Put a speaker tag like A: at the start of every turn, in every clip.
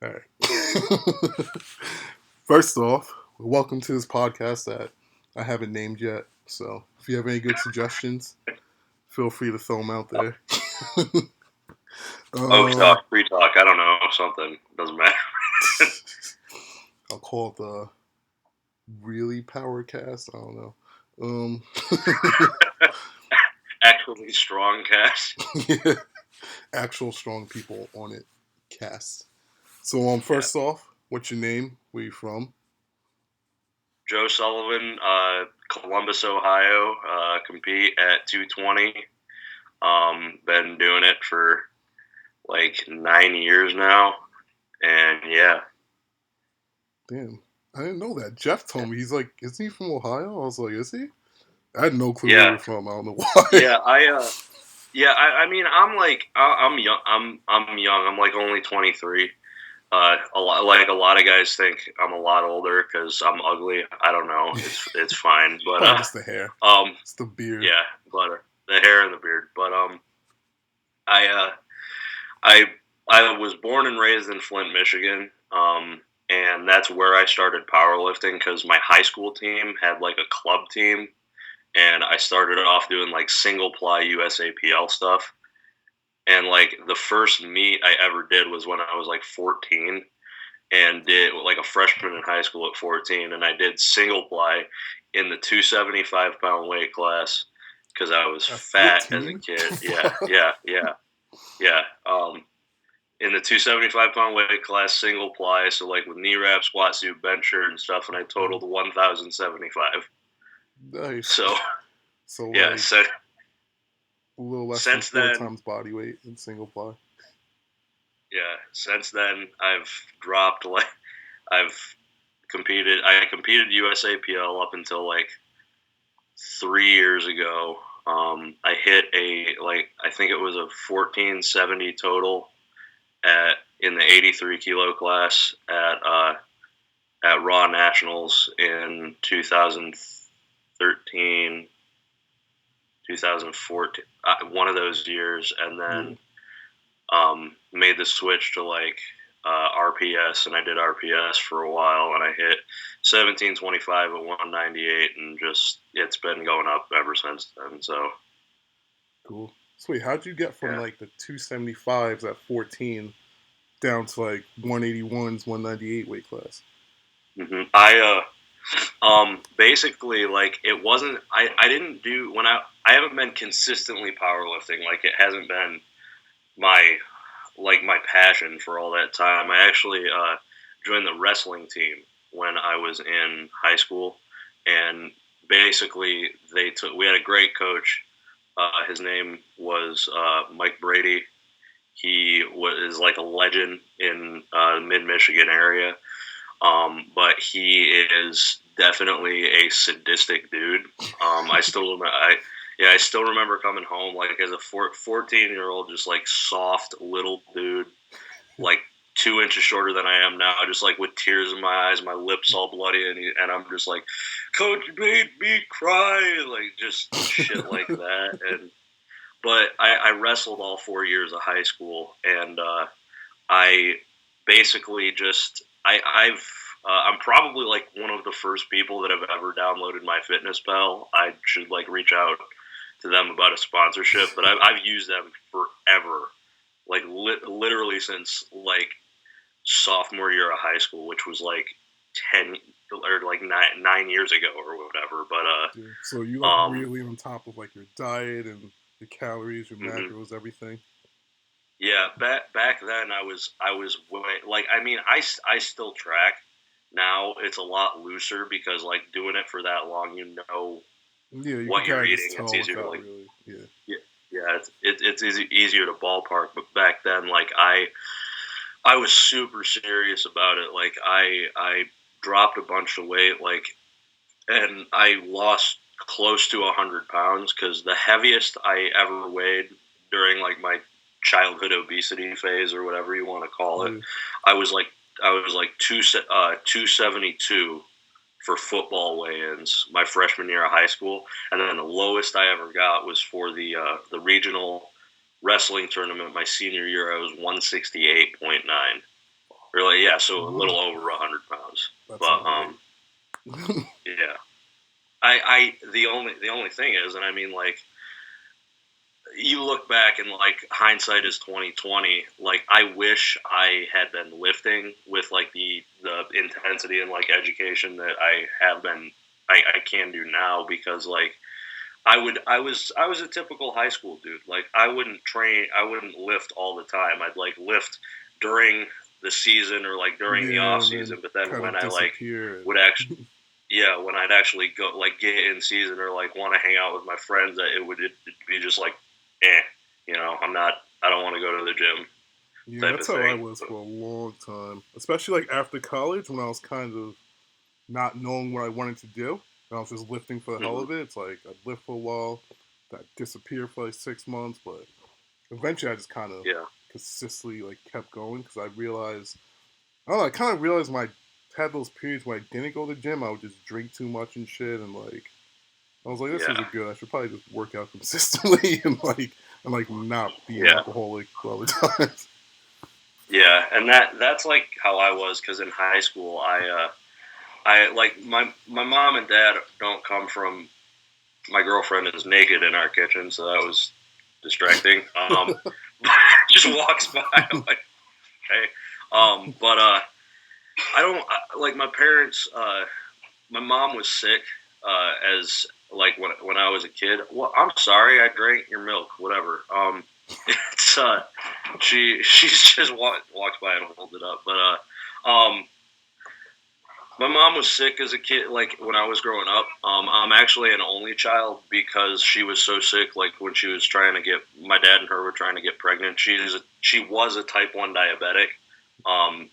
A: All right. First off, welcome to this podcast that I haven't named yet. So if you have any good suggestions, feel free to throw them out there.
B: Oak
A: uh,
B: talk, free talk. I don't know, something doesn't matter.
A: I'll call it the really power cast. I don't know.
B: Actually, strong cast.
A: Yeah, actual strong people on it cast. So
B: Yeah,
A: first off, what's your name? Where you from?
B: Joe Sullivan, Columbus, Ohio. Compete at 220. Been doing it for like 9 years now, and yeah,
A: Damn, I didn't know that. Jeff told me he's like, isn't he from Ohio? I was like, is he? I had no clue where
B: yeah,
A: you're from. I don't know why.
B: yeah. I mean, I'm young. I'm young. I'm like only 23. A lot of guys think I'm a lot older because I'm ugly. I don't know. It's fine, but
A: Probably just the hair.
B: um,
A: It's the beard.
B: yeah, but the hair and the beard. But I I I was born and raised in Flint, Michigan. And that's where I started powerlifting because my high school team had like a club team, and I started off doing like single ply USAPL stuff. And like the first meet I ever did was when I was like 14 and did like a freshman in high school at 14. And I did single ply in the 275-pound weight class because I was
A: At
B: fat as a
A: 14?
B: kid. Yeah. In the 275-pound weight class, single ply. So like with knee wrap, squat suit, bench shirt and stuff. And I totaled 1,075.
A: Nice.
B: So
A: So,
B: yeah,
A: like,
B: so
A: a little less than
B: since
A: four
B: then,
A: times body weight in single ply.
B: I've dropped like I've competed. I competed USAPL up until like 3 years ago. I hit I think it was a 1470 total at in the 83 kilo class at Raw Nationals in 2013, 2014, one of those years, and
A: Yeah.
B: then made the switch to like RPS, and I did RPS for a while, and I hit 1725 at 198, and just it's been going up ever since then. So
A: Cool. So, wait, how'd you get from,
B: yeah,
A: like, the 275s at 14 down to, like, 181s, 198 weight class?
B: I basically like it wasn't. I didn't do when I haven't been consistently powerlifting. Like it hasn't been my my passion for all that time. I actually joined the wrestling team when I was in high school, and basically we had a great coach. His name was Mike Brady. He was like a legend in the mid Michigan area, but he is definitely a sadistic dude. I still remember. I still remember coming home like as a 14-year-old, just like soft little dude, like 2 inches shorter than I am now, just like with tears in my eyes, my lips all bloody, and I'm just like, Coach made me cry, like just shit like that. And but I wrestled all 4 years of high school, and I basically just I'm probably like one of the first people that have ever downloaded MyFitnessPal. I should like reach out to them about a sponsorship, but I've used them forever, like literally since like sophomore year of high school, which was like 10 or like 9 years ago or whatever. But
A: Yeah. So, you, like, really on top of, like, your diet and your calories, your
B: mhm.
A: macros, everything?
B: Yeah, back then I was like I mean I still track. Now it's a lot looser because like doing it for that long,
A: Yeah, you can
B: what you're
A: kind of just
B: eating. It's
A: tell
B: easier to
A: without
B: like
A: really. Yeah.
B: yeah, it's easier to ballpark. But back then, like I was super serious about it. Like I dropped a bunch of weight, like, and I lost close to 100 pounds because the heaviest I ever weighed during like my childhood obesity phase or whatever you want to call it,
A: Yeah.
B: I was like 272 for football weigh-ins my freshman year of high school, and then the lowest I ever got was for the regional wrestling tournament my senior year. I was 168.9. Really, yeah. So a little over 100 pounds.
A: That's
B: But
A: overweight.
B: yeah. The only thing is, and I mean, like, you look back and like hindsight is 2020. Like, I wish I had been lifting with like the intensity and like education that I have been. I can do now because like I was a typical high school dude. Like, I wouldn't train, I wouldn't lift all the time. I'd like lift during the season or like during the
A: Yeah,
B: off
A: and then
B: season. But then
A: kind
B: when
A: of
B: I like
A: disappear.
B: would actually, yeah, when I'd actually go like get in season or like want to hang out with my friends, that it'd be just like, I'm not, I don't want to go to the gym
A: Yeah,
B: type
A: that's
B: of
A: how I
B: thing.
A: was for a long time. Especially like after college when I was kind of not knowing what I wanted to do. And I was just lifting for the hell
B: Hmm.
A: of it. It's like I'd lift for a while, I'd disappear for like 6 months, but eventually I just kind of
B: Yeah,
A: consistently like kept going because I realized I don't know, I kind of realized when I had those periods where I didn't go to the gym, I would just drink too much and shit, and like I was like, this
B: yeah,
A: isn't good. I should probably just work out consistently and not be an
B: yeah,
A: alcoholic all the time.
B: yeah. And that's like how I was because in high school, I like my mom and dad don't come from. My girlfriend is naked in our kitchen, so that was distracting. Just walks by, I'm like, okay. But I don't like my parents. My mom was sick as like when I was a kid. Well, I'm sorry, I drank your milk. Whatever. It's she's just walks by and holds it up. But my mom was sick as a kid, like when I was growing up. I'm actually an only child because she was so sick. Like when she was trying to get, my dad and her were trying to get pregnant. She was a type 1 diabetic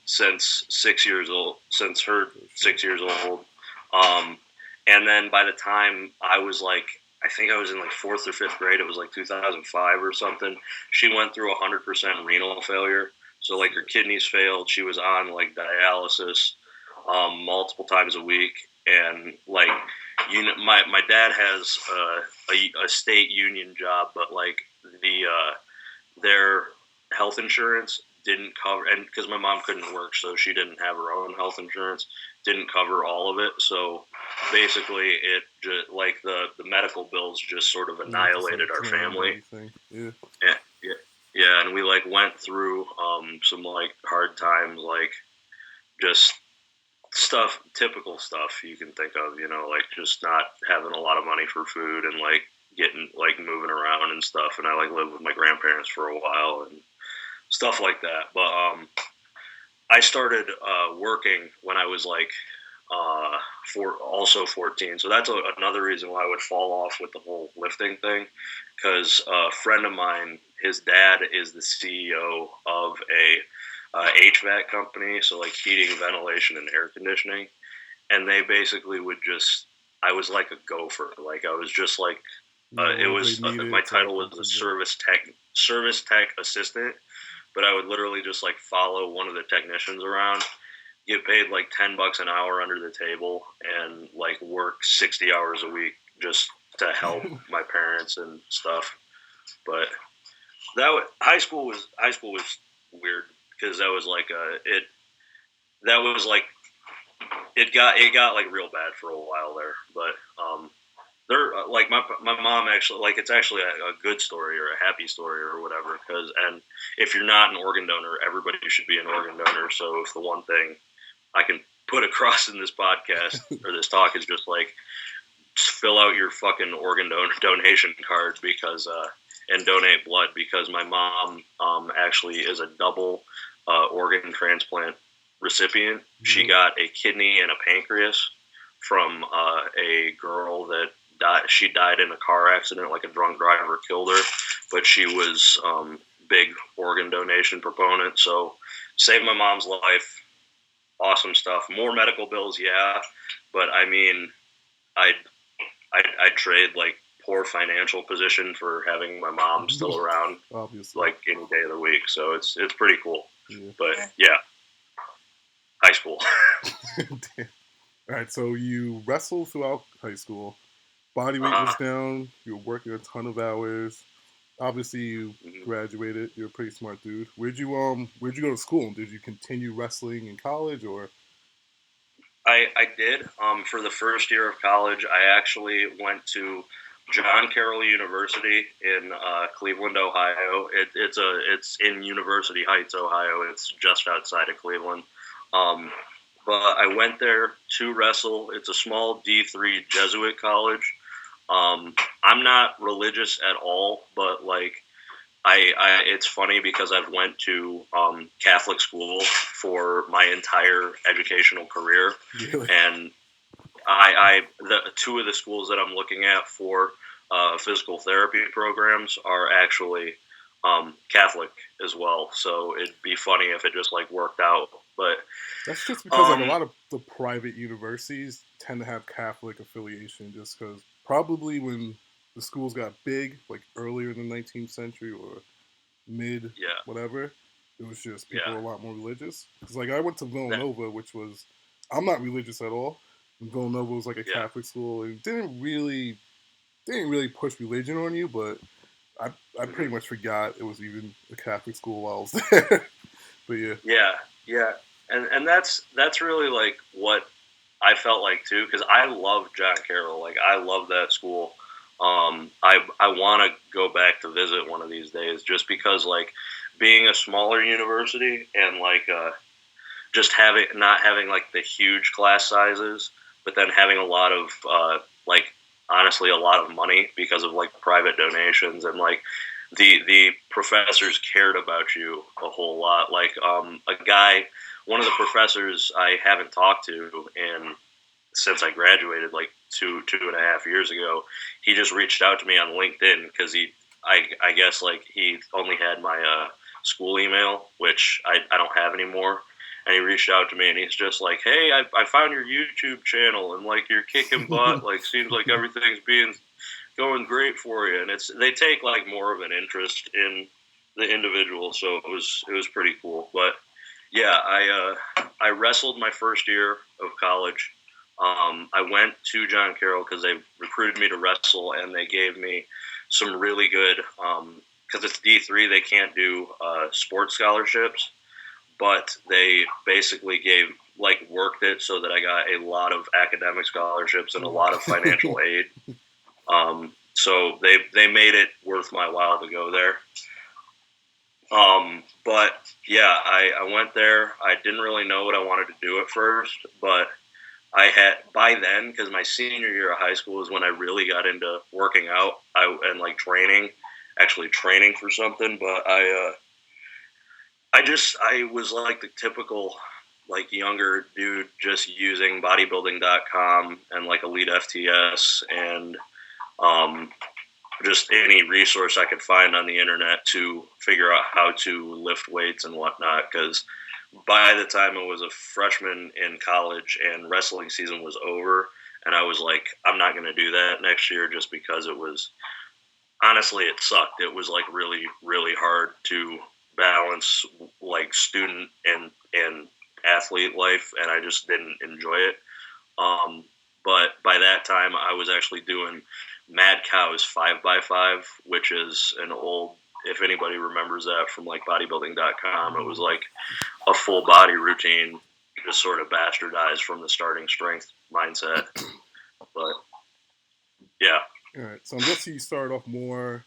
B: since 6 years old, since her 6 years old. Um, and then by the time I was like, I think I was in like fourth or fifth grade. It was like 2005 or something. She went through 100% renal failure. So like her kidneys failed. She was on like dialysis multiple times a week, and like my dad has a state union job, but like their health insurance didn't cover, and because my mom couldn't work, so she didn't have her own health insurance, didn't cover all of it. So basically, it just like the medical bills just sort of
A: Yeah, just
B: annihilated
A: like
B: our
A: drained
B: family.
A: everything. Yeah.
B: Yeah, yeah, yeah, and we like went through some like hard times, like just stuff, typical stuff you can think of, like just not having a lot of money for food and like getting like moving around and stuff. And I like lived with my grandparents for a while and stuff like that. But I started working when I was like also 14. So that's another reason why I would fall off with the whole lifting thing. Because a friend of mine, his dad is the CEO of a HVAC company, so like heating, ventilation, and air conditioning. And they basically would just, I was like a gopher. Like I was just like,
A: Yeah,
B: it
A: whatever they
B: was
A: needed,
B: my
A: it's like
B: title was
A: that's
B: a
A: a good.
B: service tech assistant, but I would literally just like follow one of the technicians around, get paid like $10 an hour under the table, and like work 60 hours a week just to help my parents and stuff. But high school was weird because that was like it that was like it got like real bad for a while there. But they're like my mom actually, like, it's actually a good story or a happy story or whatever. Because and if you're not an organ donor, everybody should be an organ donor. So if the one thing I can put across in this podcast or this talk is just like, just fill out your fucking organ donation card because and donate blood, because my mom actually is a double organ transplant recipient. She
A: Yeah.
B: got a kidney and a pancreas from a girl that died. She died in a car accident, like a drunk driver killed her, but she was big organ donation proponent. So saved my mom's life. Awesome stuff. More medical bills, yeah, but I mean, I'd I'd trade like poor financial position for having my mom still around
A: Obviously.
B: like any day of the week. So it's pretty cool.
A: Yeah.
B: But yeah, high school.
A: Damn. All right, so you wrestled throughout high school. Body weight
B: uh,
A: was down. You were working a ton of hours. Obviously, you
B: Mhm.
A: graduated. You're a pretty smart dude. Where'd you go to school? Did you continue wrestling in college or?
B: I did. For the first year of college, I actually went to John Carroll University in Cleveland, Ohio. It's in University Heights, Ohio. It's just outside of Cleveland. Um, but I went there to wrestle. It's a small D3 Jesuit college. I'm not religious at all, but like it's funny because I've went to Catholic school for my entire educational career,
A: Really?
B: and the two of the schools that I'm looking at for physical therapy programs are actually Catholic as well. So it'd be funny if it just like worked out, but
A: That's just because like a
B: um,
A: lot of the private universities tend to have Catholic affiliation, just because probably when the schools got big, like earlier in the 19th century or mid
B: yeah,
A: whatever, it was just people
B: yeah,
A: were a lot more religious. Because like I went to
B: that,
A: Villanova, which was I'm not religious at all. And Villanova was like a
B: yeah.
A: Catholic school. It didn't really push religion on you, but I
B: Mhm.
A: pretty much forgot it was even a Catholic school while I was there. But yeah,
B: Yeah, yeah, and that's really like what I felt like too, because I love John Carroll. Like I love that school. I want to go back to visit one of these days, just because like being a smaller university and like just having not having like the huge class sizes, but then having a lot of like honestly a lot of money because of like private donations and like the professors cared about you a whole lot. Like a guy, one of the professors I haven't talked to in since I graduated like 2.5 years ago. He just reached out to me on LinkedIn because I guess like he only had my school email, which I don't have anymore. And he reached out to me and he's just like, "Hey, I found your YouTube channel and like you're kicking butt. Like seems like everything's being going great for you." And they take like more of an interest in the individual, so it was pretty cool. But yeah, I wrestled my first year of college. I went to John Carroll because they recruited me to wrestle, and they gave me some really good because it's D3. They can't do sports scholarships, but they basically gave like worked it so that I got a lot of academic scholarships and a lot of financial aid. So they made it worth my while to go there. But yeah, I went there. I didn't really know what I wanted to do at first, but I had by then because my senior year of high school is when I really got into working out and like training, actually training for something. But I was like the typical like younger dude just using bodybuilding.com and like Elite FTS and um, just any resource I could find on the internet to figure out how to lift weights and whatnot. Because by the time I was a freshman in college and wrestling season was over, and I was like, I'm not going to do that next year just because it was honestly, it sucked. It was like really, really hard to balance like student and athlete life, and I just didn't enjoy it. Um, but by that time, I was actually doing Mad Cow's 5x5, which is an old, if anybody remembers that from like bodybuilding.com, it was like a full body routine, just sort of bastardized from the starting strength mindset. But yeah,
A: all right. So I'm guessing you started off more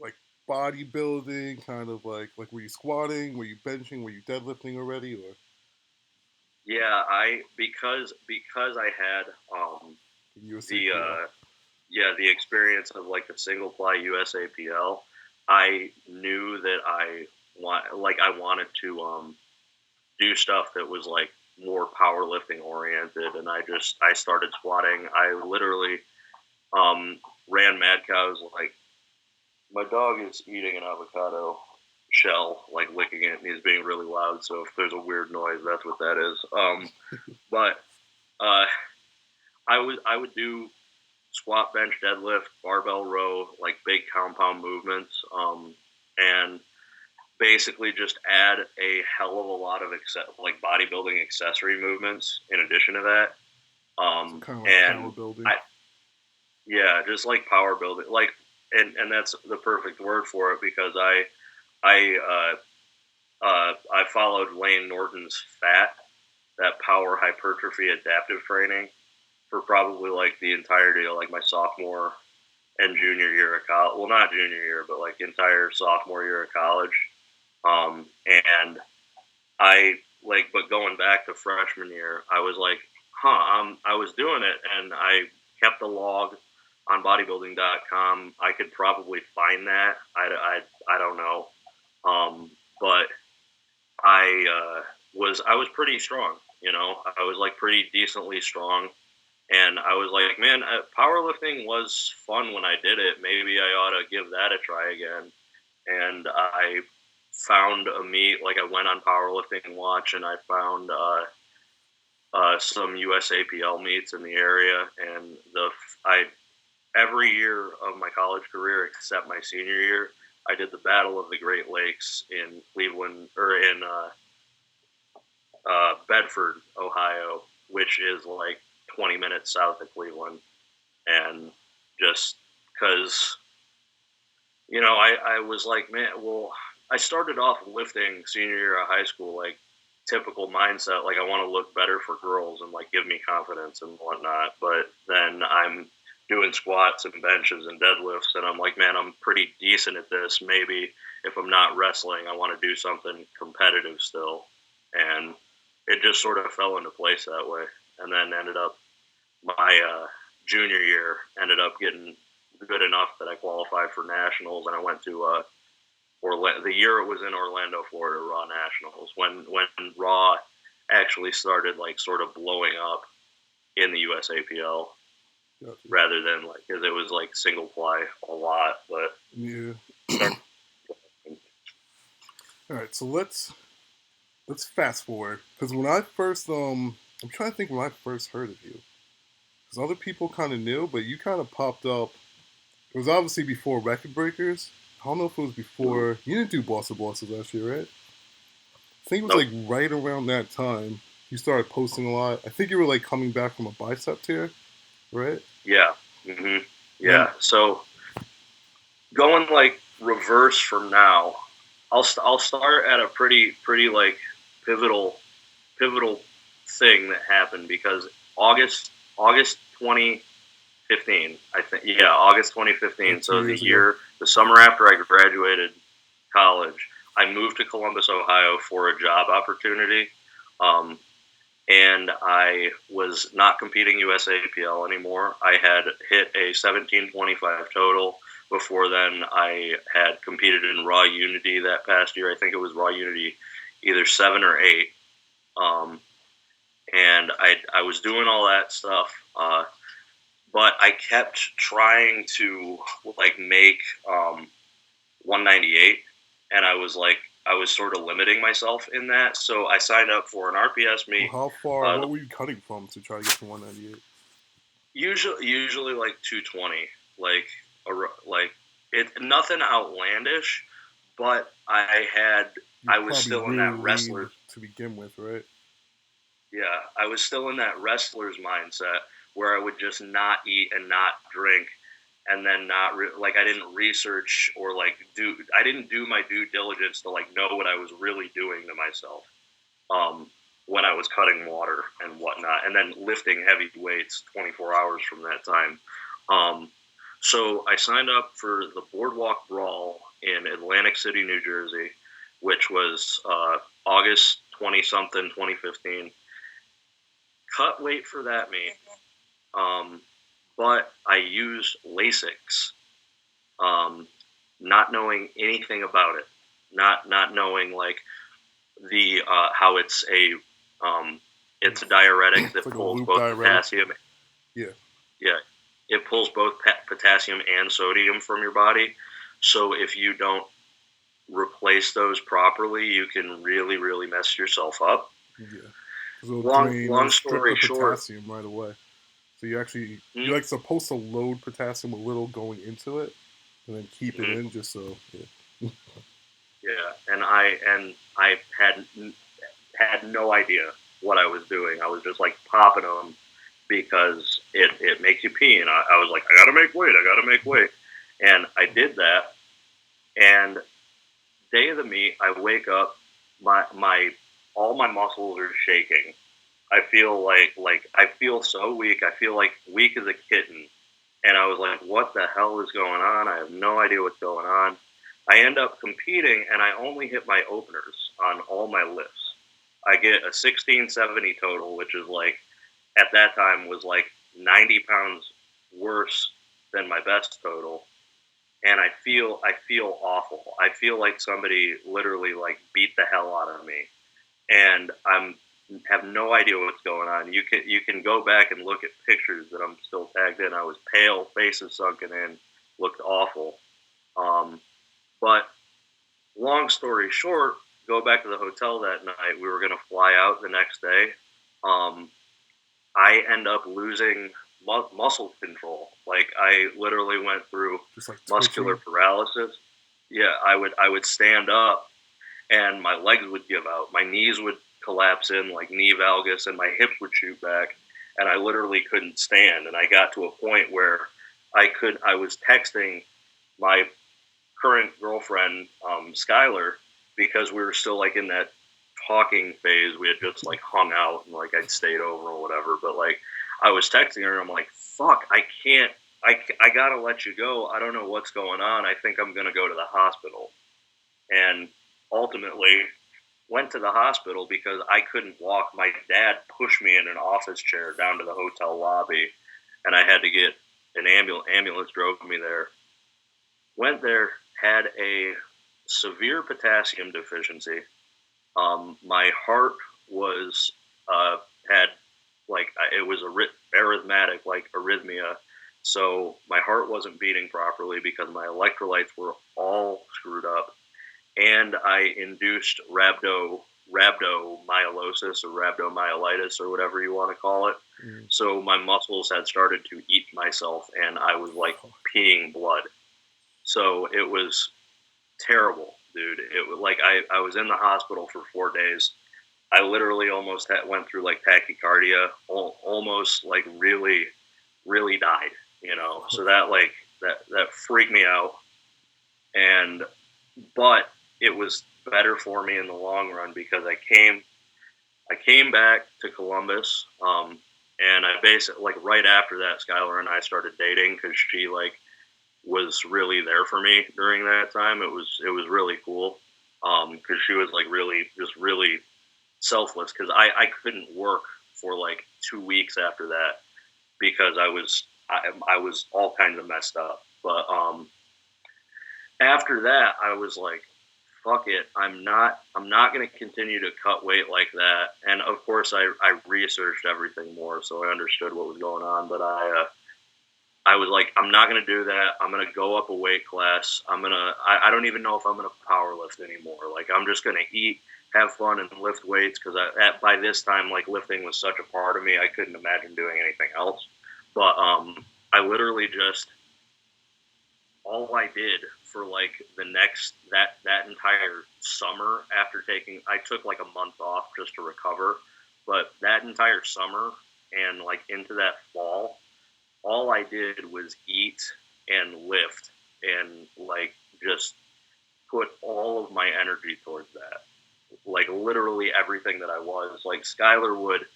A: like bodybuilding, kind of like were you squatting, were you benching, were you deadlifting already, or
B: yeah, because I had the
A: USAPL?
B: yeah the experience of like the single ply USAPL. I knew that I wanted to do stuff that was like more powerlifting oriented, and I started squatting. I literally ran Mad Cows. Like my dog is eating an avocado shell, like licking it, and he's being really loud. So if there's a weird noise, that's what that is. But uh, I would do squat, bench, deadlift, barbell row, like big compound movements, and basically just add a hell of a lot of like bodybuilding accessory movements in addition to that.
A: So kind of like power
B: And
A: building.
B: I, yeah, just like power building. Like and that's the perfect word for it, because I followed Lane Norton's FAT, that power hypertrophy adaptive training, for probably like the entirety of like my sophomore and junior year of college. Well, not junior year, but like entire sophomore year of college. And I like, but going back to freshman year, I was like, I was doing it, and I kept a log on bodybuilding.com. I could probably find that. I don't know. But I was pretty strong, I was like pretty decently strong. And I was like, man, powerlifting was fun when I did it. Maybe I ought to give that a try again. And I found a meet, like I went on Powerlifting Watch, and I found some USAPL meets in the area. And I every year of my college career, except my senior year, I did the Battle of the Great Lakes in Cleveland, or in Bedford, Ohio, which is like 20 minutes south of Cleveland. And just because, I was like, man, well, I started off lifting senior year of high school, like typical mindset, like I want to look better for girls and like give me confidence and whatnot. But then I'm doing squats and benches and deadlifts, and I'm like, man, I'm pretty decent at this. Maybe if I'm not wrestling, I want to do something competitive still. And it just sort of fell into place that way. And then ended up, my junior year ended up getting good enough that I qualified for nationals, and I went to the year it was in Orlando, Florida, Raw Nationals, when Raw actually started like sort of blowing up in the USAPL. Gotcha. Rather than like, because it was like single ply a lot, but
A: yeah. All right, so let's fast forward, because when I first I'm trying to think when I first heard of you, because other people kind of knew, but you kind of popped up. It was obviously before Record Breakers. I don't know if it was before. You didn't do Boss of Bosses last year, right? I think it was like right around that time you started posting a lot. I think you were like coming back from a bicep tear, right?
B: Yeah. Mm-hmm. Yeah. So going like reverse from now, I'll start at a pretty like pivotal thing that happened, because August 2015, I think. Yeah, August 2015. Like so the summer after I graduated college, I moved to Columbus, Ohio for a job opportunity. And I was not competing USAPL anymore. I had hit a 1725 total. Before then, I had competed in Raw Unity that past year. I think it was Raw Unity either 7 or 8. And I was doing all that stuff. But I kept trying to like make 198, and I was sort of limiting myself in that. So I signed up for an RPS meet.
A: Well, how far? What were you cutting from to try to get to 198?
B: Usually like 220, like nothing outlandish, but I was still in that wrestler
A: to begin with, right?
B: Yeah, I was still in that wrestler's mindset where I would just not eat and not drink, and then not I didn't research or I didn't do my due diligence to like know what I was really doing to myself when I was cutting water and whatnot, and then lifting heavy weights 24 hours from that time. So I signed up for the Boardwalk Brawl in Atlantic City, New Jersey, which was August 20-something, 2015. Cut weight for that meet. But I used Lasix, not knowing anything about it, not knowing like the how it's a diuretic that pulls both potassium.
A: Yeah.
B: It pulls both potassium and sodium from your body. So if you don't replace those properly, you can really, really mess yourself up.
A: Yeah. Long story short, potassium right away. So you actually you're like supposed to load potassium a little going into it, and then keep it in just so. Yeah.
B: Yeah, and I had no idea what I was doing. I was just like popping them because it makes you pee, and I was like, I gotta make weight. And I did that, and day of the meet, I wake up, my all my muscles are shaking. I feel like I feel so weak. I feel like weak as a kitten. And I was like, what the hell is going on? I have no idea what's going on. I end up competing, and I only hit my openers on all my lifts. I get a 1670 total, which is like, at that time, was like 90 pounds worse than my best total. And I feel awful. I feel like somebody literally like beat the hell out of me, and I'm have no idea what's going on. You can go back and look at pictures that I'm still tagged in. I was pale, faces sunken in, looked awful. Um, but long story short, go back to the hotel that night. We were going to fly out the next day. Um, I end up losing muscle control. Like I literally went through
A: Just like
B: muscular
A: twitching.
B: paralysis. Yeah, I would stand up and my legs would give out. My knees would collapse in like knee valgus, and my hips would shoot back, and I literally couldn't stand. And I got to a point where I was texting my current girlfriend, Skylar, because we were still like in that talking phase. We had just like hung out and like I'd stayed over or whatever. But like I was texting her, and I'm like, "Fuck, I can't. I gotta let you go. I don't know what's going on. I think I'm gonna go to the hospital." And ultimately went to the hospital because I couldn't walk. My dad pushed me in an office chair down to the hotel lobby, and I had to get an ambulance drove me there. Went there, had a severe potassium deficiency. My heart was had like it was arrhythmatic, like arrhythmia. So my heart wasn't beating properly because my electrolytes were all screwed up, and I induced rhabdomyolysis or rhabdomyolytis or whatever you want to call it.
A: Mm.
B: So my muscles had started to eat myself, and I was like peeing blood. So it was terrible, dude. It was like I was in the hospital for 4 days. I literally almost went through like tachycardia, almost like really, really died. So that like that freaked me out, and but it was better for me in the long run because I came back to Columbus, and I basically like right after that, Skylar and I started dating because she like was really there for me during that time. It was really cool because she was like really just really selfless because I couldn't work for like 2 weeks after that because I was all kinds of messed up. But after that, I was like, fuck it, I'm not going to continue to cut weight like that. And of course, I researched everything more, so I understood what was going on. But I was like, I'm not going to do that. I'm going to go up a weight class. I don't even know if I'm going to power lift anymore. Like, I'm just going to eat, have fun, and lift weights because by this time, like, lifting was such a part of me, I couldn't imagine doing anything else. But I literally just, all I did for like the next, that entire summer after I took like a month off just to recover. But that entire summer and like into that fall, all I did was eat and lift and like just put all of my energy towards that. Like literally everything that I was. Like Skylar would.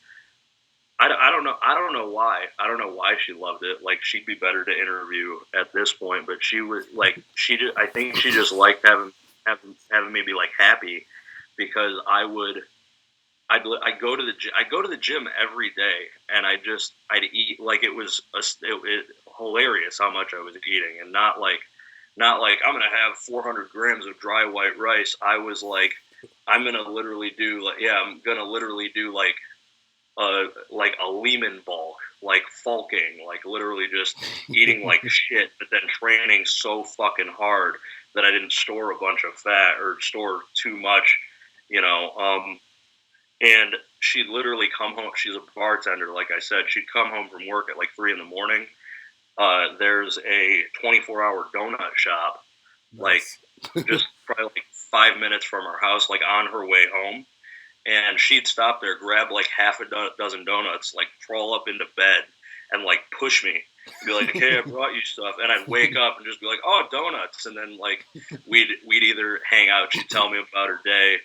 B: I don't know. I don't know why. I don't know why she loved it. Like she'd be better to interview at this point, but she was like she. Just, I think she just liked having me be like happy because I'd go to the gym every day, and I'd eat like it hilarious how much I was eating, and not like I'm gonna have 400 grams of dry white rice. I was like, I'm gonna literally do like a Lehman bulk, like bulking, like literally just eating like shit, but then training so fucking hard that I didn't store a bunch of fat or store too much, you know. And she'd literally come home. She's a bartender, like I said. She'd come home from work at like 3 in the morning. There's a 24-hour donut shop, like
A: Nice.
B: just probably like 5 minutes from our house, like on her way home. And she'd stop there, grab like half a dozen donuts, like crawl up into bed and like push me. be like, hey, I brought you stuff, and I'd wake up and just be like, oh, donuts, and then like we'd either hang out, she'd tell me about her day,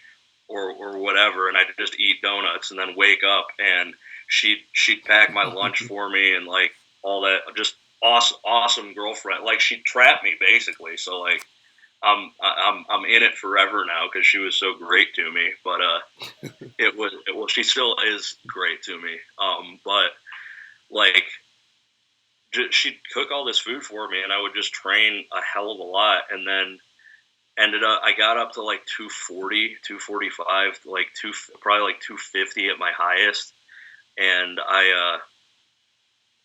B: or whatever, and I'd just eat donuts, and then wake up, and she'd pack my lunch for me, and like all that, just awesome girlfriend. Like she'd trap me basically, so like I'm in it forever now because she was so great to me. But she still is great to me. But like she'd cook all this food for me, and I would just train a hell of a lot, and then I got up to like 240, 245, like probably like 250 at my highest, and I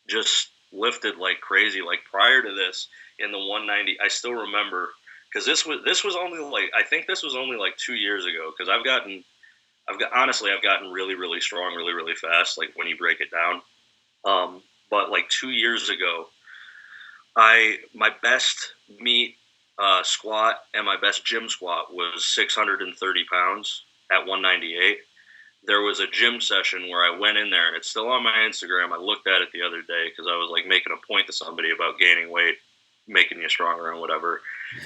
B: just lifted like crazy. Like prior to this, in the 190, I still remember because this was only like, I think this was only like 2 years ago, because I've gotten really really strong really really fast, like when you break it down. But like 2 years ago, my best meet squat and my best gym squat was 630 pounds at 198. There was a gym session where I went in there, and it's still on my Instagram. I looked at it the other day because I was like making a point to somebody about gaining weight, making you stronger and whatever.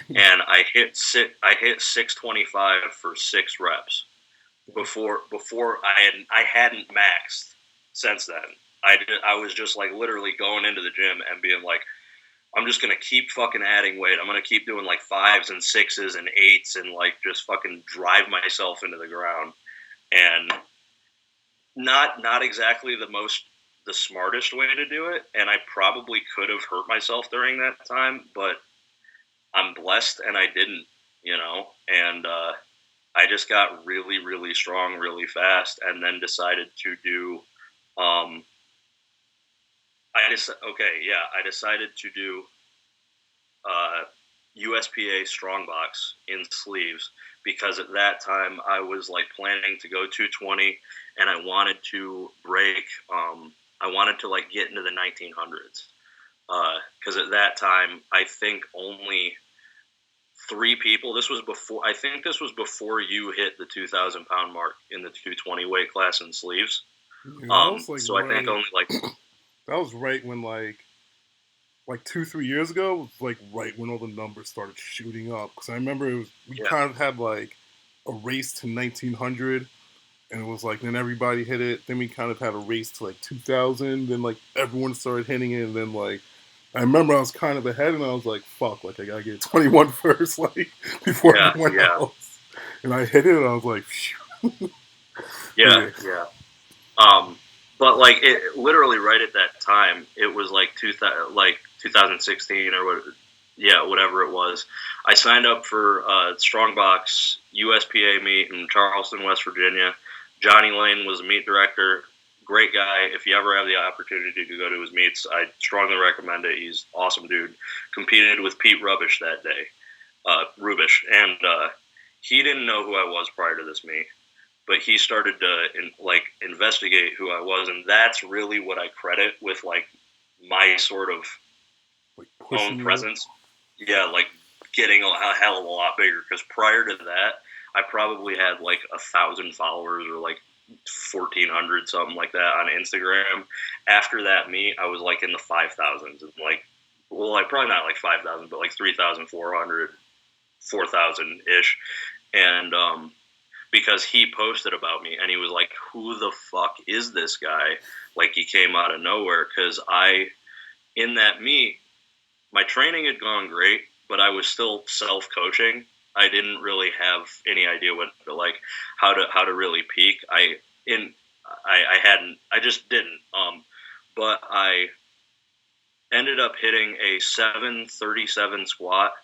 B: And I hit 625 for 6 reps before I hadn't maxed since then. I was just like literally going into the gym and being like, I'm just gonna keep fucking adding weight. I'm gonna keep doing like 5s and 6s and 8s and like just fucking drive myself into the ground. And not exactly the smartest way to do it, and I probably could have hurt myself during that time, but I'm blessed and I didn't, and I just got really really strong really fast, and then decided to do I decided to do USPA strongbox in sleeves, because at that time I was like planning to go 220, and I wanted to break. I wanted to like get into the 1900s, because at that time I think only 3 people. This was before. I think this was before you hit the 2,000 pound mark in the 220 weight class in sleeves.
A: Yeah, that was like
B: So I think only like
A: that was right when like 2 3 years ago was like right when all the numbers started shooting up. Because I remember we
B: yeah
A: kind of had like a race to 1900, and it was like then everybody hit it. Then we kind of had a race to like 2000. Then like everyone started hitting it, and then like I remember I was kind of ahead, and I was like, "Fuck! Like I gotta get 21 first, like before
B: yeah
A: everyone
B: yeah
A: else." And I hit it, and I was like, "Phew." But
B: yeah
A: yeah,
B: yeah. Um, but like it literally right at that time, it was like 2016 or what, yeah, whatever it was. I signed up for Strongbox USPA meet in Charleston, West Virginia. Johnny Lane was the meet director. Great guy. If you ever have the opportunity to go to his meets, I strongly recommend it. He's awesome dude. Competed with Pete Rubbish that day, Rubish, and he didn't know who I was prior to this meet, but he started to investigate who I was, and that's really what I credit with like my sort of
A: like
B: own
A: pushing you.
B: presence. Yeah, like getting a hell of a lot bigger, because prior to that, I probably had like 1,000 followers or like 1,400 something like that on Instagram. After that meet, I was like in the 5,000s, and like, well, like probably not like 5,000, but like 3,400, 4,000 ish, and because he posted about me and he was like, who the fuck is this guy? Like, he came out of nowhere, because in that meet, my training had gone great, but I was still self-coaching. I didn't really have any idea how to really peak. I just didn't. But I ended up hitting a 737 squat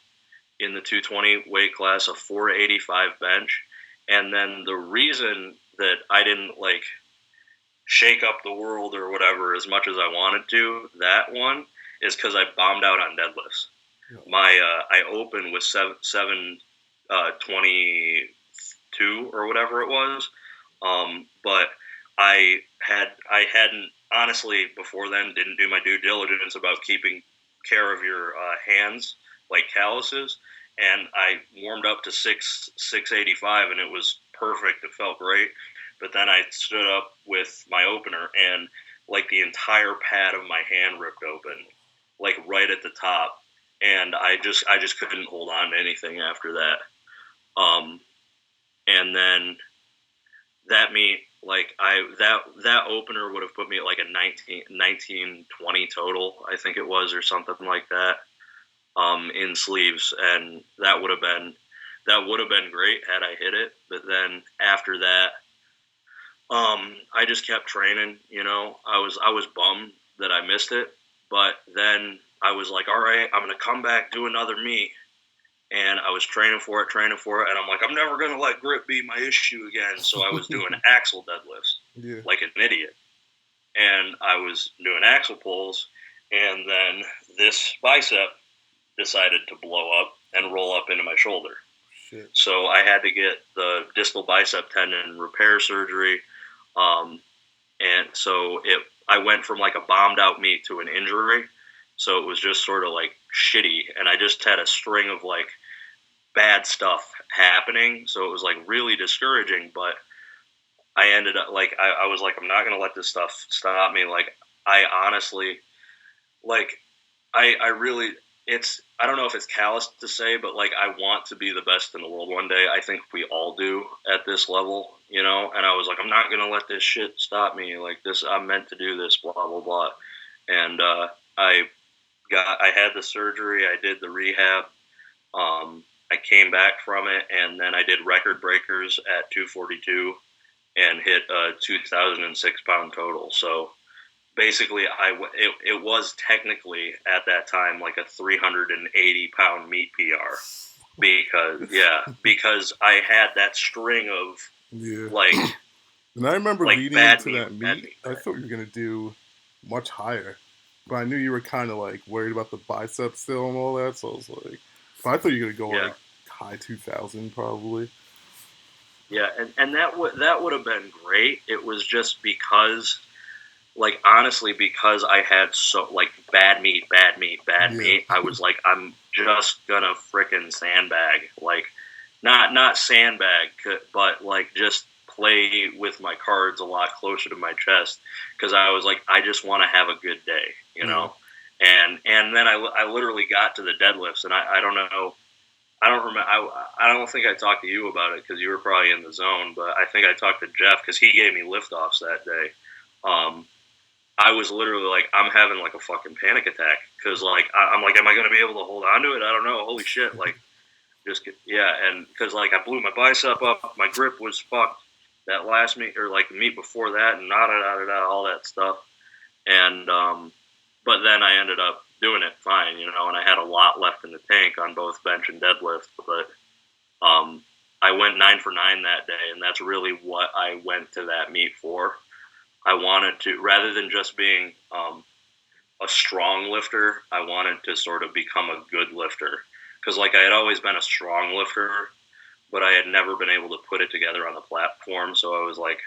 B: in the 220 weight class, a 485 bench. And then the reason that I didn't like shake up the world or whatever as much as I wanted to, that one, is because I bombed out on deadlifts.
A: Yeah.
B: I opened with 722 or whatever it was, but I hadn't honestly before then didn't do my due diligence about keeping care of your hands, like calluses, and I warmed up to 685, and it was perfect. It felt great. But then I stood up with my opener, and like the entire pad of my hand ripped open. like right at the top, and I just couldn't hold on to anything after that. And then that meet, like that opener would have put me at like a 1920 total, I think it was, or something like that, in sleeves, and that would have been great had I hit it. But then after that, I just kept training. I was bummed that I missed it, but then I was like, all right, I'm gonna come back, do another meet, and I was training for it, and I'm like, I'm never gonna let grip be my issue again. So I was doing axle deadlifts
A: Yeah.
B: like an idiot, and I was doing axle pulls, and then this bicep decided to blow up and roll up into my shoulder.
A: Shit.
B: So I had to get the distal bicep tendon repair surgery. Um, and so I went from like a bombed out meet to an injury. So it was just sort of like shitty. And I just had a string of like bad stuff happening. So it was like really discouraging. But I ended up like, I was like, I'm not going to let this stuff stop me. Like, I honestly, like, I really, I don't know if it's callous to say, but like, I want to be the best in the world one day. I think we all do at this level, and I was like, I'm not going to let this shit stop me. Like this, I'm meant to do this, blah, blah, blah. And, I had the surgery. I did the rehab. I came back from it, and then I did record breakers at 242 and hit a 2,006 pound total. So, basically, it was technically at that time like a 380 pound meat PR because I had that string of
A: Yeah.
B: like
A: And I remember
B: like
A: leading
B: bad
A: into
B: meat,
A: that
B: bad
A: meet,
B: meat.
A: I thought you were gonna do much higher, but I knew you were kind of like worried about the biceps still and all that. So I was like, but I thought you were gonna go
B: Yeah,
A: like high 2000 probably.
B: yeah, and that would have been great. It was just because, like, honestly, because I had so like bad meat, bad meat, bad
A: Yeah.
B: meat. I was like, I'm just gonna frickin' sandbag, like, not sandbag, but like just play with my cards a lot closer to my chest, because I was like, I just want to have a good day,
A: Yeah.
B: And then I literally got to the deadlifts, and I don't know. I don't remember. I don't think I talked to you about it because you were probably in the zone. But I think I talked to Jeff because he gave me liftoffs that day. Um, I was literally like, I'm having like a fucking panic attack because like I'm like, am I going to be able to hold on to it? I don't know. Holy shit! Like, yeah, and because like I blew my bicep up, my grip was fucked that last meet, or like the meet before that, and all that stuff. And but then I ended up doing it fine, and I had a lot left in the tank on both bench and deadlift. But I went 9 for 9 that day, and that's really what I went to that meet for. I wanted to, rather than just being a strong lifter, I wanted to sort of become a good lifter. Because like I had always been a strong lifter, but I had never been able to put it together on the platform. So I was like,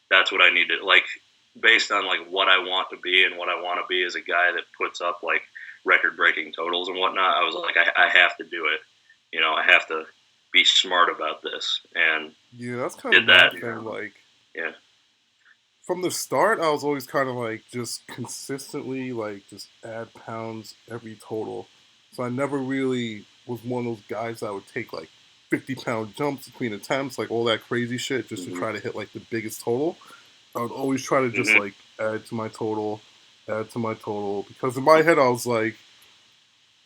B: that's what I needed. Like, based on like what I want to be and what I want to be as a guy that puts up like record breaking totals and whatnot, I was like, I have to do it. I have to be smart about this, and
A: Yeah, that's kind of
B: did
A: my
B: that.
A: thing. Like
B: Yeah.
A: from the start, I was always kind of like just consistently like just add pounds every total. So I never really was one of those guys that would take like 50-pound jumps between attempts, like all that crazy shit, just to
B: Mm-hmm.
A: try to hit like the biggest total. I would always try to just
B: Mm-hmm.
A: like add to my total, because in my head I was like,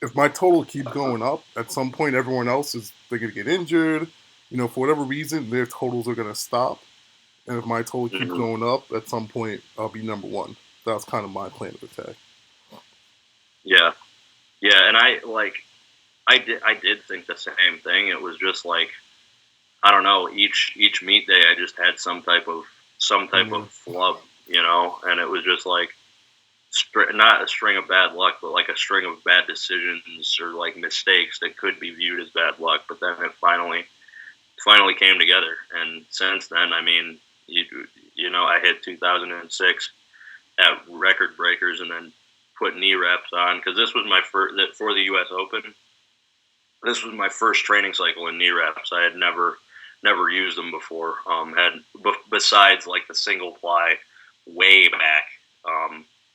A: if my total keeps going up, at some point everyone else is they're gonna get injured, for whatever reason, their totals are gonna stop. And if my total keeps
B: Mm-hmm.
A: going up, at some point I'll be number one. That's kind of my plan of attack.
B: Yeah. Yeah. And I did think the same thing. It was just like, I don't know, each meet day I just had some type of
A: Yeah,
B: flub, and it was just like not a string of bad luck, but like a string of bad decisions or like mistakes that could be viewed as bad luck. But then it finally came together, and since then, I mean, I hit 2006 at record breakers, and then put knee reps on, because this was my first for the U.S. Open. This was my first training cycle in knee reps. I had never used them before. Besides like the single ply way back,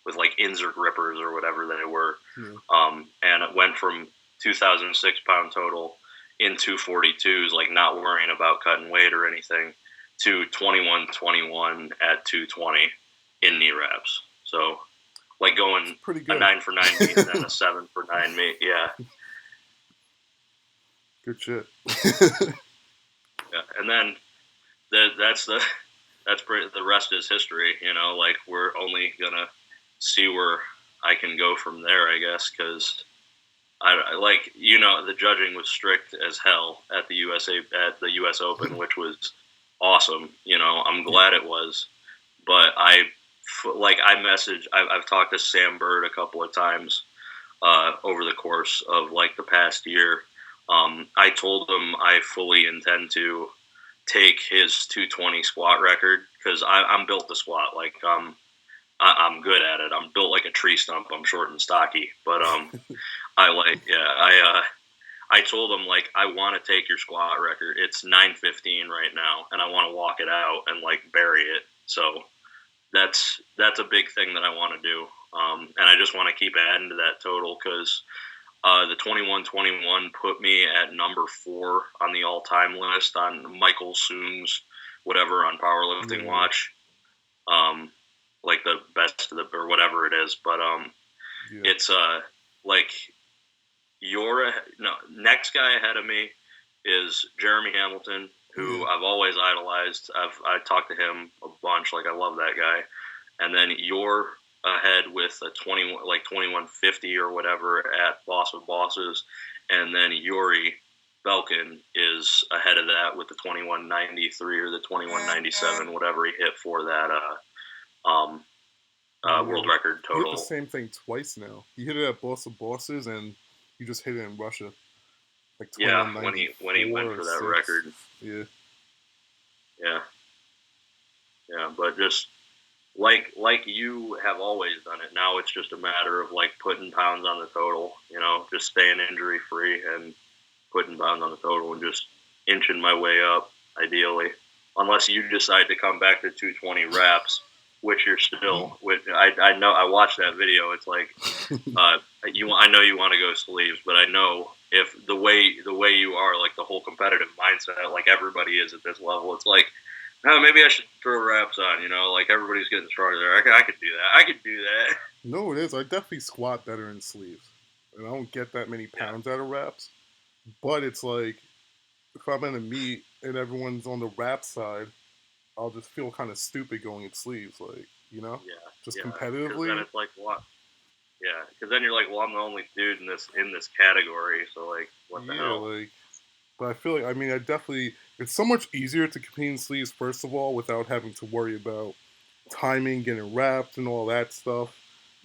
B: with like insert grippers or whatever they were.
A: Yeah.
B: And it went from 2,006 pound total in 242s, like not worrying about cutting weight or anything, to 2121 at 220 in knee wraps. So, like going
A: Pretty
B: a
A: good.
B: 9 for 9 meet and then a 7 for 9 meet. Yeah.
A: Good shit.
B: Yeah. And then that's the rest is history. Like we're only gonna see where I can go from there, I guess, because I like the judging was strict as hell at the US Open, which was awesome. I'm glad it was, but I've talked to Sam Bird a couple of times over the course of like the past year. I told him I fully intend to take his 220 squat record because I'm built to squat. Like I'm good at it. I'm built like a tree stump. I'm short and stocky, but I told him like I want to take your squat record. It's 9:15 right now, and I want to walk it out and like bury it. So that's a big thing that I want to do, and I just want to keep adding to that total because the 21:21 put me at number 4 on the all-time list on Michael Soon's whatever on Powerlifting Watch, like the best of the or whatever it is. But it's like next guy ahead of me is Jeremy Hamilton, who I've always idolized. I talked to him a bunch. Like I love that guy. And then you're ahead with a 2150 or whatever at Boss of Bosses, and then Yuri Belkin is ahead of that with the 2193 or the 2197, whatever he hit for that world record total.
A: He hit the same thing twice now. He hit it at Boss of Bosses, and you just hit it in Russia. Like
B: when he went for that record.
A: Yeah.
B: But just like you have always done it. Now it's just a matter of like putting pounds on the total. Just staying injury free and putting pounds on the total and just inching my way up. Ideally, unless you decide to come back to 220 reps, which you're still. Which I know I watched that video. It's like I know you want to go sleeves, but I know if the way you are, like the whole competitive mindset, like everybody is at this level, it's like, no, maybe I should throw wraps on. Like everybody's getting stronger there. I could do that. I could do that.
A: No, it is. I definitely squat better in sleeves, and I don't get that many pounds out of wraps. But it's like if I'm in a meet and everyone's on the wrap side, I'll just feel kind of stupid going in sleeves, like just competitively.
B: Then it's like what? Yeah, because then you're like, well, I'm the only dude in this category, so like, what the hell?
A: Like, but I feel like it's so much easier to compete in sleeves first of all without having to worry about timing, getting wrapped, and all that stuff.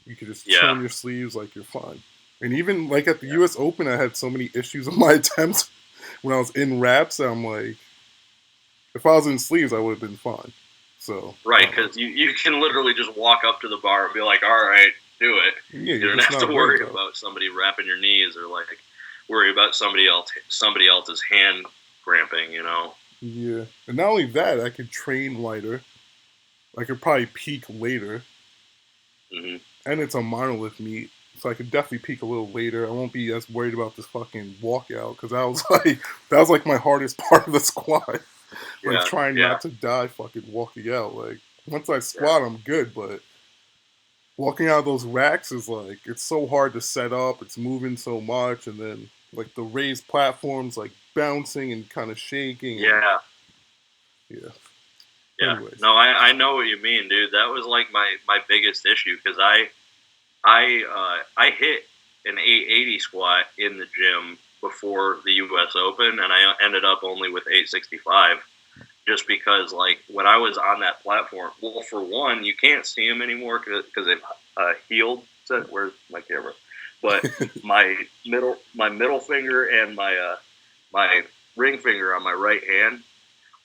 A: You could just turn your sleeves like you're fine. And even like at the US Open, I had so many issues with my attempts when I was in wraps that I'm like, if I was in sleeves, I would have been fine. So
B: right, because you can literally just walk up to the bar and be like, all right, do it.
A: Yeah,
B: you don't have to worry about somebody wrapping your knees or like worry about somebody else's hand cramping.
A: Yeah, and not only that, I could train lighter. I could probably peak later.
B: Mm-hmm.
A: And it's a monolith meet, so I could definitely peak a little later. I won't be as worried about this fucking walkout because that was like my hardest part of the squat. Like trying not to die fucking walking out. Like once I squat, I'm good, but walking out of those racks is like it's so hard to set up. It's moving so much, and then like the raised platforms like bouncing and kind of shaking.
B: Yeah.
A: Anyways.
B: No, I know what you mean, dude. That was like my biggest issue because I hit an 880 squat in the gym before the US Open, and I ended up only with 865 just because, like, when I was on that platform, well, for one, you can't see them anymore because they've healed. Where's my camera? But my middle finger and my ring finger on my right hand,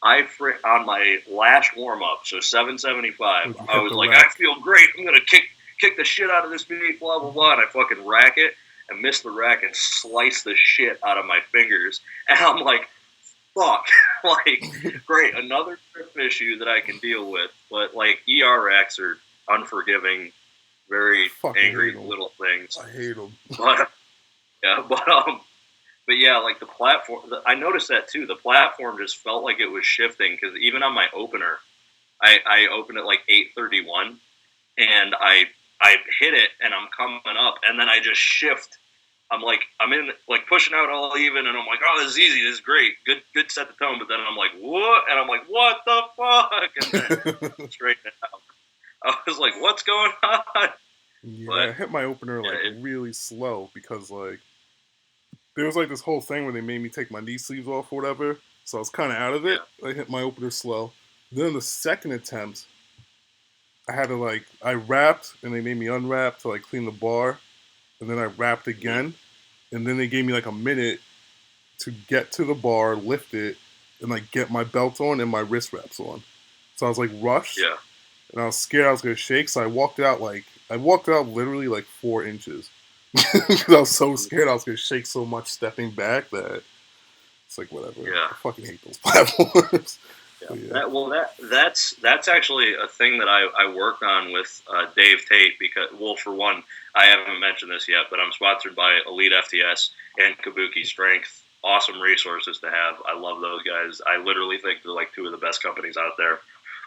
B: on my last warm-up, so 775, I was like, I feel great. I'm going to kick the shit out of this meat, blah, blah, blah, and I fucking rack it. And missed the rack and sliced the shit out of my fingers. And I'm like, fuck. Like, great, another grip issue that I can deal with. But, like, ER racks are unforgiving
A: I
B: very
A: fucking hate
B: angry
A: them.
B: little things.
A: I hate them.
B: But yeah, but yeah, like the platform. I noticed that too. The platform just felt like it was shifting because even on my opener, I opened at like 8:31, and I hit it, and I'm coming up, and then I just shift. I'm in like pushing out all even, and I'm like, oh, this is easy, this is great, good set the tone. But then I'm like, what? And I'm like, what the fuck? And then straighten it out. I was like, what's going on?
A: Yeah,
B: But
A: I hit my opener
B: yeah,
A: like really slow because like there was like this whole thing where they made me take my knee sleeves off or whatever, so I was kind of out of it.
B: yeah,
A: I hit my opener slow. Then the second attempt, I had to like I wrapped and they made me unwrap to like clean the bar, and then I wrapped
B: mm,
A: again, and then they gave me like a minute to get to the bar, lift it, and like get my belt on and my wrist wraps on. So I was like rushed,
B: yeah.
A: and I was scared I was gonna shake. So I walked out literally like 4 inches because I was so scared I was gonna shake so much stepping back that it's like whatever.
B: Yeah.
A: I fucking hate those platforms.
B: Yeah,
A: But yeah,
B: that's actually a thing that I work on with Dave Tate because, well, for one, I haven't mentioned this yet, but I'm sponsored by Elite FTS and Kabuki Strength. Awesome resources to have. I love those guys. I literally think they're like two of the best companies out there.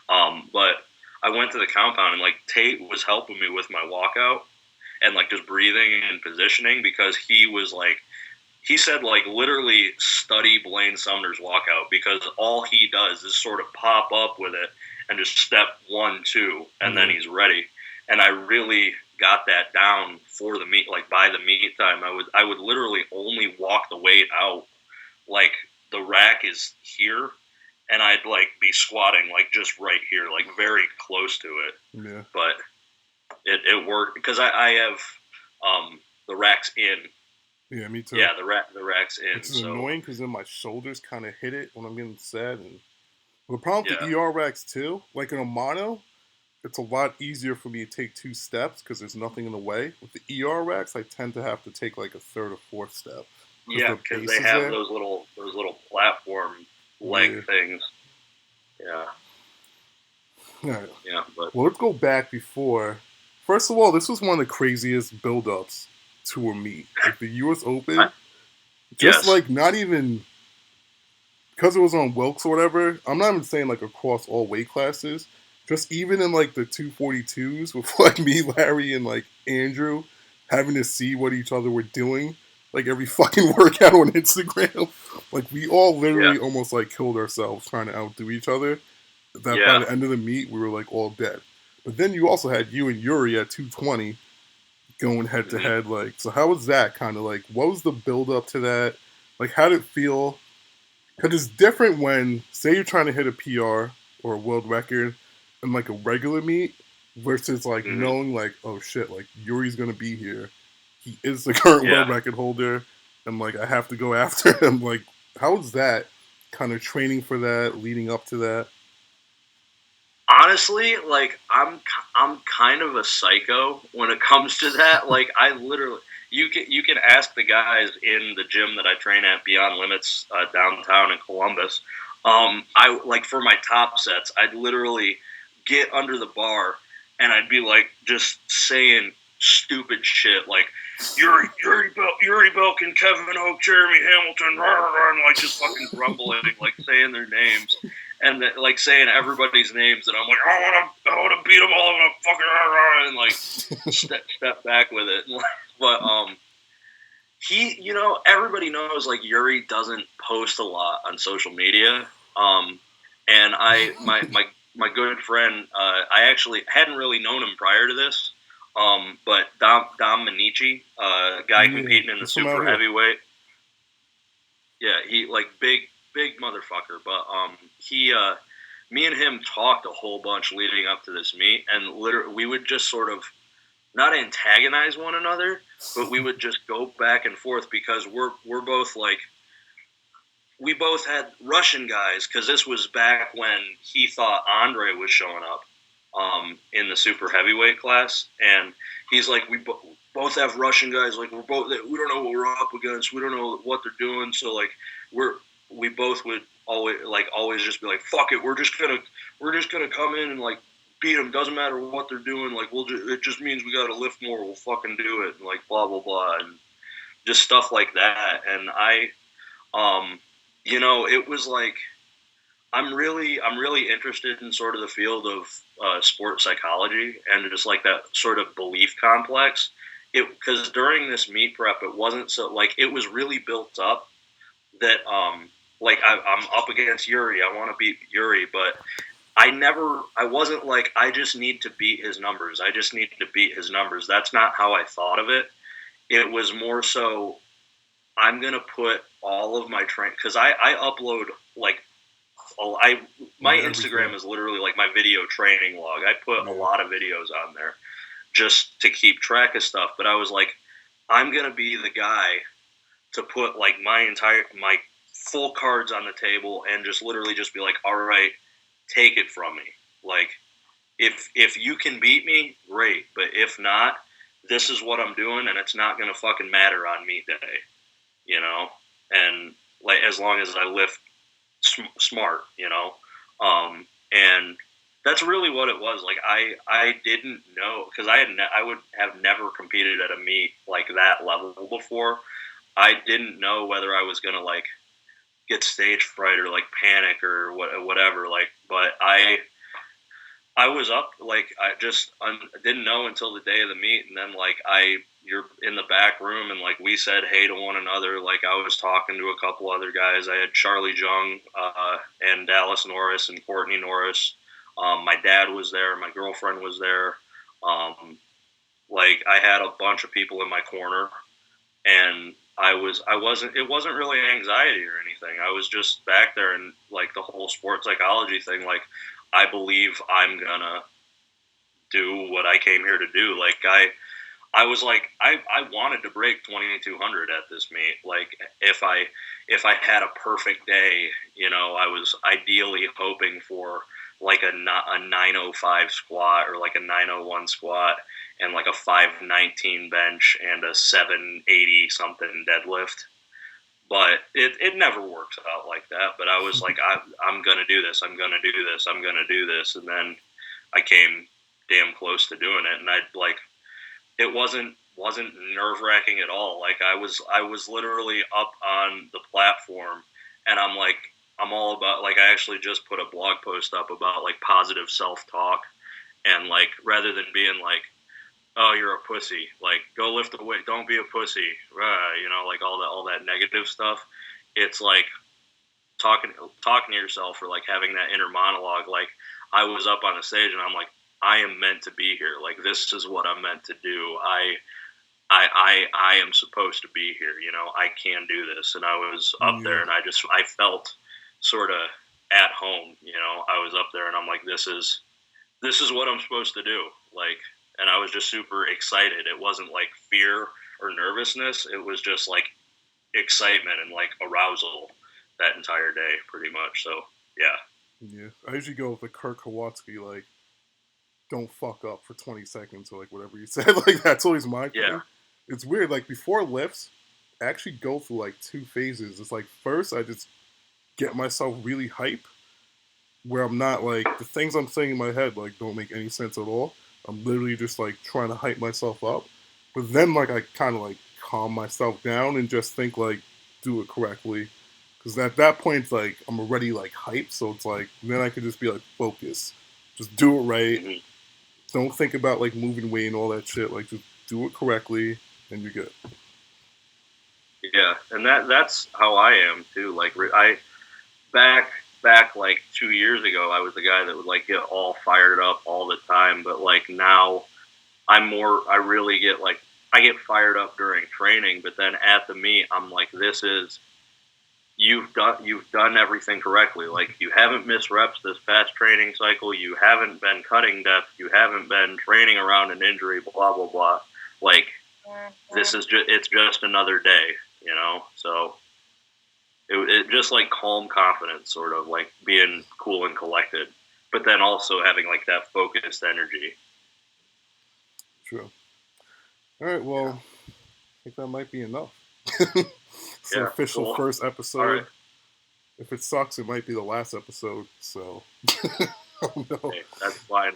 B: But I went to the compound, and like Tate was helping me with my walkout and like just breathing and positioning because he said like literally study Blaine Sumner's walkout because all he does is sort of pop up with it and just step 1, 2, and then
A: yeah,
B: he's ready. And I really got that down for the meet. Like by the meet time, I would literally only walk the weight out like the rack is here, and I'd like be squatting like just right here, like very close to it.
A: yeah,
B: But it worked because I have the racks in.
A: yeah. Me too.
B: Yeah, the rack's
A: Which
B: in.
A: is
B: So
A: annoying because then my shoulders kind of hit it when I'm getting sad. And the problem with
B: yeah,
A: the ER racks too, like in a mono, it's a lot easier for me to take 2 steps because there's nothing in the way. With the ER racks, I tend to have to take like a third or fourth step because
B: yeah,
A: the
B: because
A: base
B: they
A: is
B: have
A: there.
B: those little platform leg
A: Yeah.
B: things. Yeah,
A: All right.
B: yeah, but
A: Well, let's go back before. First of all, this was one of the craziest build-ups to a meet. Like the U.S.
B: I,
A: Open, just
B: yes,
A: like not even because it was on Wilkes or whatever. I'm not even saying like across all weight classes. Just even in like the 242s with like me, Larry, and like Andrew having to see what each other were doing, like every fucking workout on Instagram. Like we all
B: yeah,
A: literally almost like killed ourselves trying to outdo each other. That by
B: yeah.
A: the end of the meet we were like all dead. But then you also had you and Yuri at 220 going head to
B: Hmm.
A: head. Like, so how was that kind of like? What was the build up to that? Like, how did it feel? Because it's different when, say, you're trying to hit a PR or a world record in like a regular meet versus like
B: Hmm.
A: knowing like, oh shit, like Yuri's gonna be here. He is the current
B: Yeah.
A: world record holder, and like I have to go after him. Like, how's that kind of training for that, leading up to that?
B: Honestly, like I'm kind of a psycho when it comes to that. Like I literally, you can ask the guys in the gym that I train at, Beyond Limits, downtown in Columbus. I like for my top sets, I'd literally get under the bar and I'd be like just saying stupid shit like Yuri Belkin, Kevin Hoke, Jeremy Hamilton, rah, rah, rah, and like just fucking grumbling, like saying their names and like saying everybody's names, and I'm like, I want to beat them all, I'm gonna fucking rah, rah, and like step back with it. But everybody knows like Yuri doesn't post a lot on social media. And my good friend, I actually hadn't really known him prior to this. But Dom Minichi, guy
A: Yeah,
B: competing in the
A: it's from out
B: super
A: here.
B: heavyweight, yeah, he like big motherfucker. But me and him talked a whole bunch leading up to this meet, and literally we would just sort of not antagonize one another, but we would just go back and forth because we're both like we both had Russian guys because this was back when he thought Andre was showing up in the super heavyweight class, and he's like both have Russian guys. Like we don't know what we're up against. We don't know what they're doing. So like we both would always just be like fuck it. We're just gonna come in and like beat them. Doesn't matter what they're doing. Like it just means we got to lift more. We'll fucking do it. And like blah blah blah, and just stuff like that. And it was like I'm really interested in sort of the field of sports psychology and just like that sort of belief complex. Because during this meet prep, it wasn't so like it was really built up that like I'm up against Yuri. I want to beat Yuri, but I wasn't like, I just need to beat his numbers. I just need to beat his numbers. That's not how I thought of it. It was more so, I'm going to put all of my because I upload like, my Instagram is literally like my video training log. I put a lot of videos on there just to keep track of stuff. But I was like, I'm going to be the guy to put like my full cards on the table and just literally just be like, all right, take it from me. Like, if you can beat me, great. But if not, this is what I'm doing, and it's not going to fucking matter on meet day, you know? And, like, as long as I lift smart, you know? And that's really what it was. Like, I didn't know, because I would have never competed at a meet like that level before. I didn't know whether I was going to, like, get stage fright or like panic or whatever. Like, but I was up, like, I just didn't know until the day of the meet, and then like you're in the back room, and like we said hey to one another. Like, I was talking to a couple other guys. I had Charlie Jung and Dallas Norris and Courtney Norris. My dad was there. My girlfriend was there. Like, I had a bunch of people in my corner, and it wasn't really anxiety or anything. I was just back there, and like the whole sports psychology thing, like, I believe I'm gonna do what I came here to do. Like, I was like, I wanted to break 2200 at this meet. Like, if I had a perfect day, you know, I was ideally hoping for like a 905 squat or like a 901 squat and like a 519 bench and a 780 something deadlift. But it never works out like that. But I was like, I'm going to do this. I'm going to do this. I'm going to do this. And then I came damn close to doing it. And it wasn't nerve wracking at all. Like, I was literally up on the platform, and I'm like, I'm all about, like, I actually just put a blog post up about like positive self-talk, and like, rather than being like, oh, you're a pussy, like, go lift the weight, don't be a pussy, you know, like all that negative stuff. It's like talking to yourself, or like having that inner monologue. Like, I was up on the stage, and I'm like, I am meant to be here. Like, this is what I'm meant to do. I am supposed to be here. You know, I can do this. And I was up there, and I felt sort of at home. You know, I was up there, and I'm like, this is what I'm supposed to do. Like, and I was just super excited. It wasn't like fear or nervousness. It was just like excitement and like arousal that entire day, pretty much. So, yeah.
A: Yeah. I usually go with the Kirk Kowalski, like, don't fuck up for 20 seconds or like whatever you said. Like, that's always my thing.
B: Yeah.
A: It's weird. Like, before lifts, I actually go through like two phases. It's like, first, I just get myself really hype, where I'm not like, the things I'm saying in my head like don't make any sense at all. I'm literally just like trying to hype myself up. But then like I kind of like calm myself down and just think like, do it correctly. Because at that point, it's like I'm already like hyped. So it's like, then I could just be like, focus. Just do it right.
B: Mm-hmm.
A: Don't think about like moving weight and all that shit. Like, just do it correctly and you're good.
B: Yeah. And that's how I am too. Like, back like 2 years ago, I was the guy that would like get all fired up all the time. But like now, I really get like, I get fired up during training, but then at the meet, I'm like, you've done everything correctly. Like, you haven't missed reps this past training cycle. You haven't been cutting depth. You haven't been training around an injury, blah, blah, blah. Like, it's just another day, you know? So it just like calm confidence, sort of like being cool and collected, but then also having like that focused energy.
A: True. All right. Well, I think that might be enough. It's the official cool. First episode. Right. If it sucks, it might be the last episode. So,
B: oh, no. Hey, that's fine.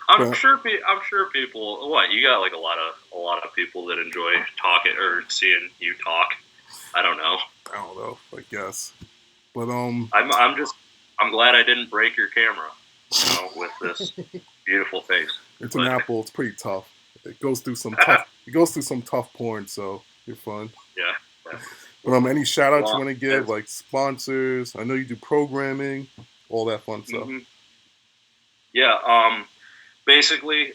B: I'm
A: But
B: sure. I'm sure people. What you got? Like a lot of people that enjoy talking or seeing you talk. I don't know.
A: I don't know, I guess. But
B: I'm just. I'm glad I didn't break your camera. You know, with this beautiful face.
A: it's an
B: But
A: Apple. It's pretty tough. It goes through some tough. It goes through some tough porn, so you're fun.
B: yeah. Yeah.
A: But any shout outs you
B: Well,
A: want to give, like sponsors? I know you do programming, all that fun stuff.
B: mm-hmm. Yeah. Basically,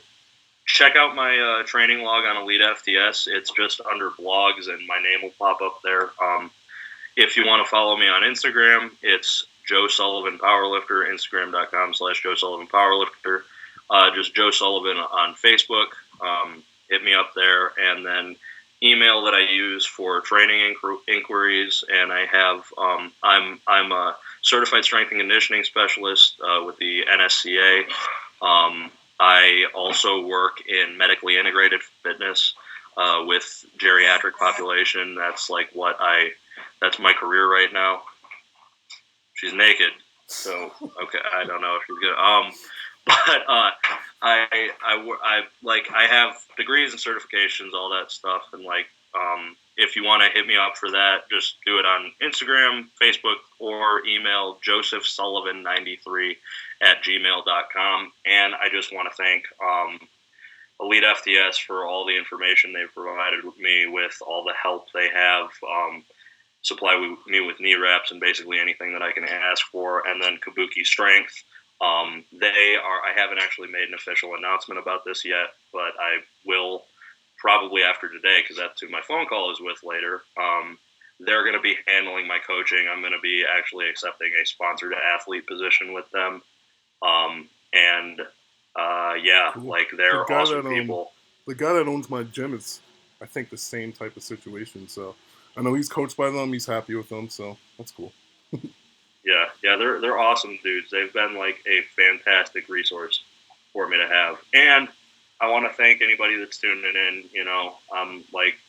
B: check out my training log on Elite FTS. It's just under blogs, and my name will pop up there. If you want to follow me on Instagram, it's Joe Sullivan Powerlifter, Instagram.com/Joe Sullivan Powerlifter. Just Joe Sullivan on Facebook. Hit me up there, and then email that I use for training inquiries. And I have I'm a certified strength and conditioning specialist with the NSCA. I also work in medically integrated fitness with geriatric population. That's like that's my career right now. She's naked, so okay, I don't know if she's good. But I have degrees and certifications, all that stuff, and if you want to hit me up for that, just do it on Instagram, Facebook, or email josephsullivan93@gmail.com. And I just want to thank Elite FTS for all the information they've provided me with, all the help they have. Supply me with knee wraps and basically anything that I can ask for. And then Kabuki Strength. I haven't actually made an official announcement about this yet, but I will probably after today, because that's who my phone call is with later. They're going to be handling my coaching. I'm going to be actually accepting a sponsored athlete position with them. Cool. They're awesome people.
A: The guy that owns my gym is, I think, the same type of situation. So I know he's coached by them. He's happy with them. So that's cool.
B: Yeah, they're awesome dudes. They've been like a fantastic resource for me to have. And I want to thank anybody that's tuning in.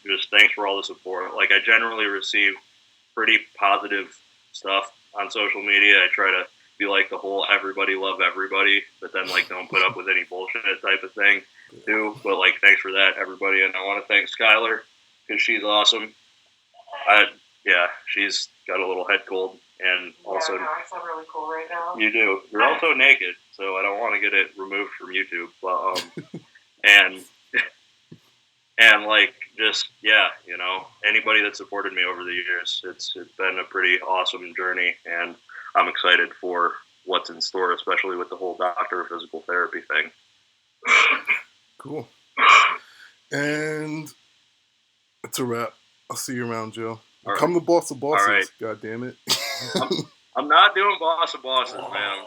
B: Just thanks for all the support. Like, I generally receive pretty positive stuff on social media. I try to be like the whole everybody love everybody, but then don't put up with any bullshit type of thing too. But thanks for that, everybody. And I want to thank Skylar because she's awesome. She's got a little head cold. And also,
C: I sound really cool right now.
B: You do. You're also naked, so I don't want to get it removed from YouTube. But anybody that supported me over the years, it's been a pretty awesome journey, and I'm excited for what's in store, especially with the whole doctor of physical therapy thing.
A: Cool. And it's a wrap. I'll see you around, Joe.
B: Right.
A: Come the boss of bosses.
B: Right.
A: God damn it.
B: I'm not doing boss of bosses, man.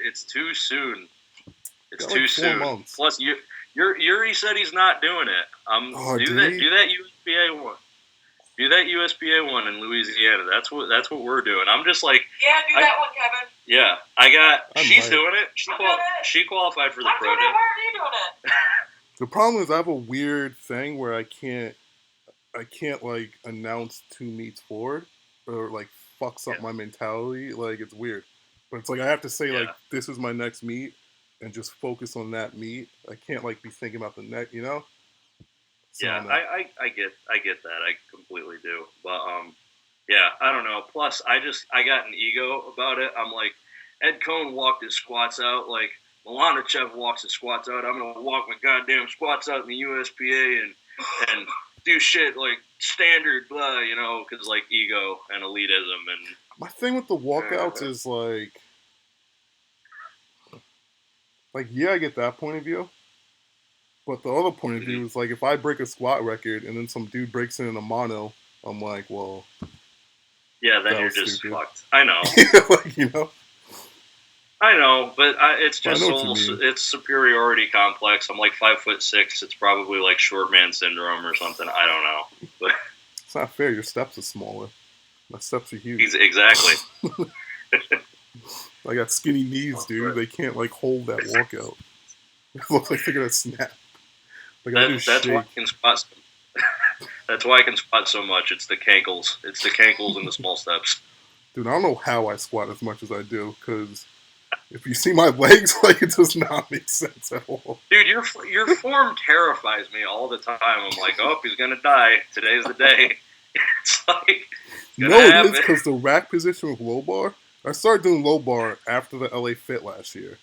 B: It's too soon. It's too soon.
A: Months.
B: Plus, Yuri said he's not doing it. Do that USPA one. Do that USPA one in Louisiana. That's what we're doing. I'm just like,
C: yeah, do that one, Kevin.
B: Yeah, she's doing it. She qualified for the pro day.
C: Why are you doing it?
A: The problem is I have a weird thing where I can't announce 2 meets forward or fucks up my mentality. It's weird. But it's I have to say this is my next meet and just focus on that meet. I can't be thinking about the next, So
B: yeah, I get that. I completely do. But I don't know. Plus I got an ego about it. I'm like, Ed Cohn walked his squats out like Milanachev walks his squats out. I'm gonna walk my goddamn squats out in the USPA and do shit standard, blah, because ego and elitism. And
A: my thing with the walkouts is yeah, I get that point of view, but the other point of view is if I break a squat record and then some dude breaks in a mono, I'm like, well,
B: yeah, then you're just fucked. I know. I know, but it's just it's superiority complex. I'm 5'6". It's probably short man syndrome or something. I don't know, but
A: it's not fair. Your steps are smaller. My steps are huge.
B: Exactly.
A: I got skinny knees, dude. They can't hold that walkout. It looks like they're gonna snap.
B: That's why I can squat. That's why I can squat so much. It's the cankles. It's the cankles and the small steps.
A: Dude, I don't know how I squat as much as I do because If you see my legs, like it does not make sense at all.
B: Dude, your form terrifies me all the time. I'm like, oh, he's gonna die. Today's the day. It's like it's gonna
A: No, it
B: happen.
A: is because the rack position with low bar. I started doing low bar after the LA Fit last year,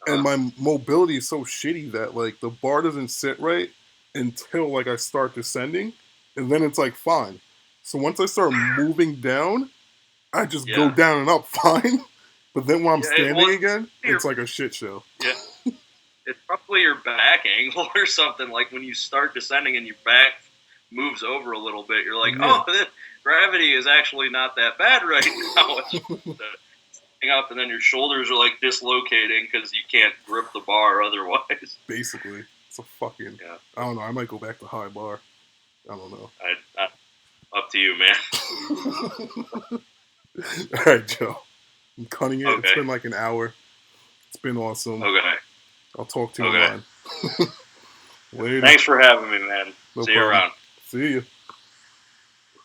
A: and my mobility is so shitty that like the bar doesn't sit right until like I start descending, and then it's like fine. So once I start moving down, I just go down and up fine. But then when I'm standing again, it's like a shit show.
B: Yeah. It's probably your back angle or something. Like when you start descending and your back moves over a little bit, you're like, oh, this gravity is actually not that bad right now. It's standing up, and then your shoulders are like dislocating because you can't grip the bar otherwise.
A: Basically, it's a fucking. Yeah. I don't know. I might go back to high bar. I don't know.
B: Up to you, man.
A: All right, Joe. I'm cutting it. Okay. It's been like an hour. It's been awesome.
B: Okay.
A: I'll talk to you online.
B: Later. Thanks for having me, man. See you around.
A: See you.